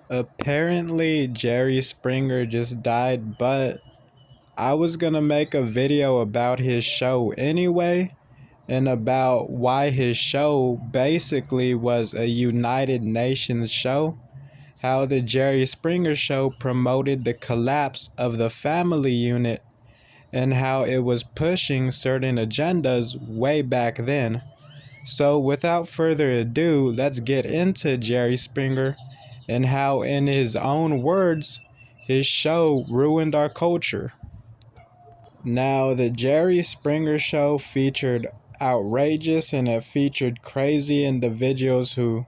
Apparently, Jerry Springer just died, but I was gonna make a video about his show anyway, and about why his show basically was a United Nations show. How the Jerry Springer show promoted the collapse of the family unit, and how it was pushing certain agendas way back then. So, without further ado, let's get into Jerry Springer and how, in his own words, his show ruined our culture. Now, the Jerry Springer show featured outrageous and it featured crazy individuals who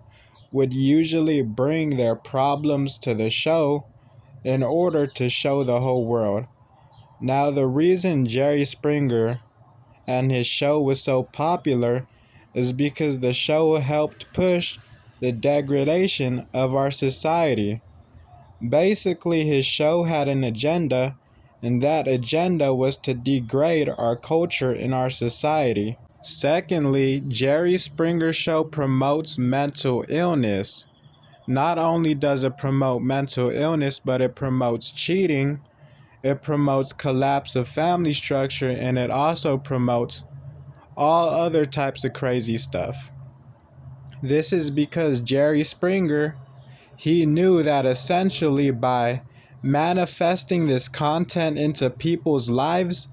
would usually bring their problems to the show in order to show the whole world. Now, the reason Jerry Springer and his show was so popular is because the show helped push the degradation of our society. Basically, his show had an agenda, and that agenda was to degrade our culture and our society. Secondly, Jerry Springer show promotes mental illness. Not only does it promote mental illness, but it promotes cheating, it promotes collapse of family structure, and it also promotes all other types of crazy stuff. This is because Jerry Springer, he knew that essentially by manifesting this content into people's lives,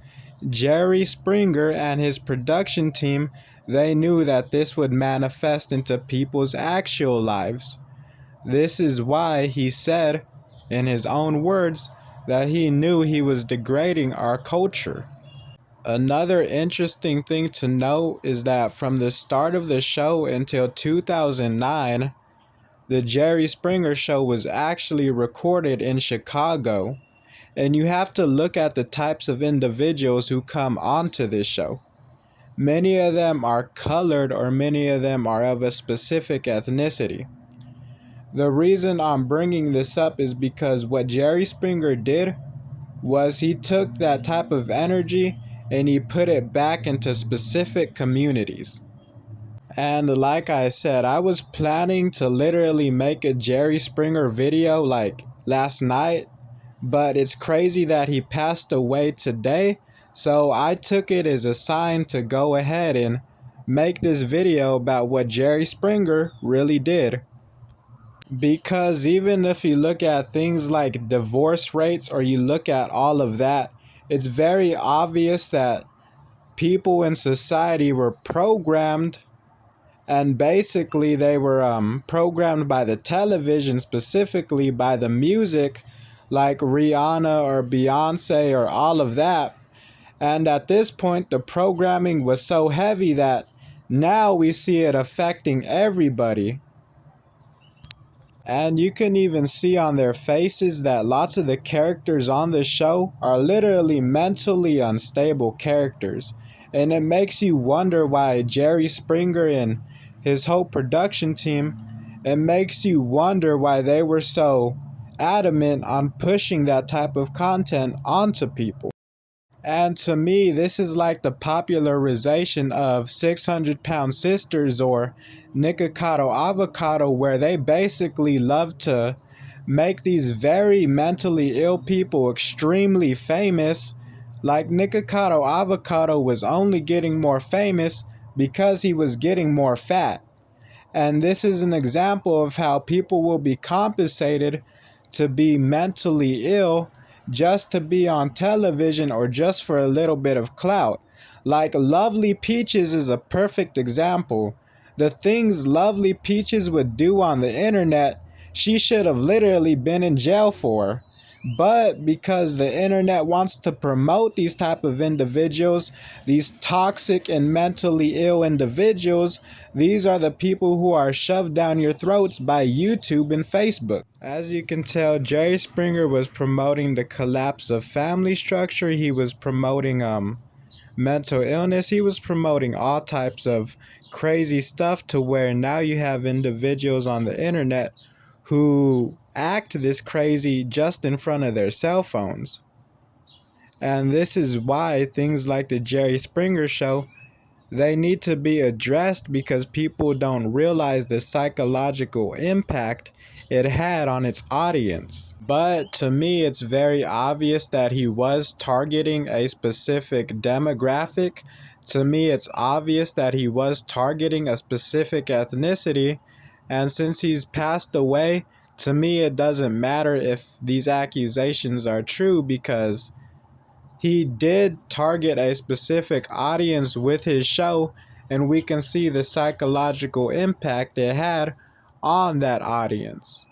Jerry Springer and his production team, they knew that this would manifest into people's actual lives. This is why he said, in his own words, that he knew he was degrading our culture. Another interesting thing to note is that from the start of the show until 2009, the Jerry Springer show was actually recorded in Chicago. And you have to look at the types of individuals who come onto this show. Many of them are colored, or many of them are of a specific ethnicity. The reason I'm bringing this up is because what Jerry Springer did was he took that type of energy and he put it back into specific communities. And like I said, I was planning to literally make a Jerry Springer video like last night, but it's crazy that he passed away today. So I took it as a sign to go ahead and make this video about what Jerry Springer really did. Because even if you look at things like divorce rates or you look at all of that, it's very obvious that people in society were programmed, and basically they were programmed by the television, specifically by the music like Rihanna or Beyonce or all of that. And at this point, the programming was so heavy that now we see it affecting everybody. And you can even see on their faces that lots of the characters on the show are literally mentally unstable characters. And it makes you wonder why Jerry Springer and his whole production team, it makes you wonder why they were so adamant on pushing that type of content onto people. And to me, this is like the popularization of 600-pound sisters or Nikocado Avocado, where they basically love to make these very mentally ill people extremely famous. Like Nikocado Avocado was only getting more famous because he was getting more fat. And this is an example of how people will be compensated to be mentally ill just to be on television or just for a little bit of clout. Like Lovely Peaches is a perfect example. The things Lovely Peaches would do on the internet, she should have literally been in jail for. But because the internet wants to promote these type of individuals, these toxic and mentally ill individuals, these are the people who are shoved down your throats by YouTube and Facebook. As you can tell, Jerry Springer was promoting the collapse of family structure. He was promoting mental illness. He was promoting all types of crazy stuff, to where now you have individuals on the internet who act this crazy just in front of their cell phones. And this is why things like the Jerry Springer show, They need to be addressed because people don't realize the psychological impact it had on its audience. But to me, it's very obvious that he was targeting a specific demographic. To me, it's obvious that he was targeting a specific ethnicity. And since he's passed away, to me, it doesn't matter if these accusations are true because he did target a specific audience with his show, and we can see the psychological impact it had on that audience.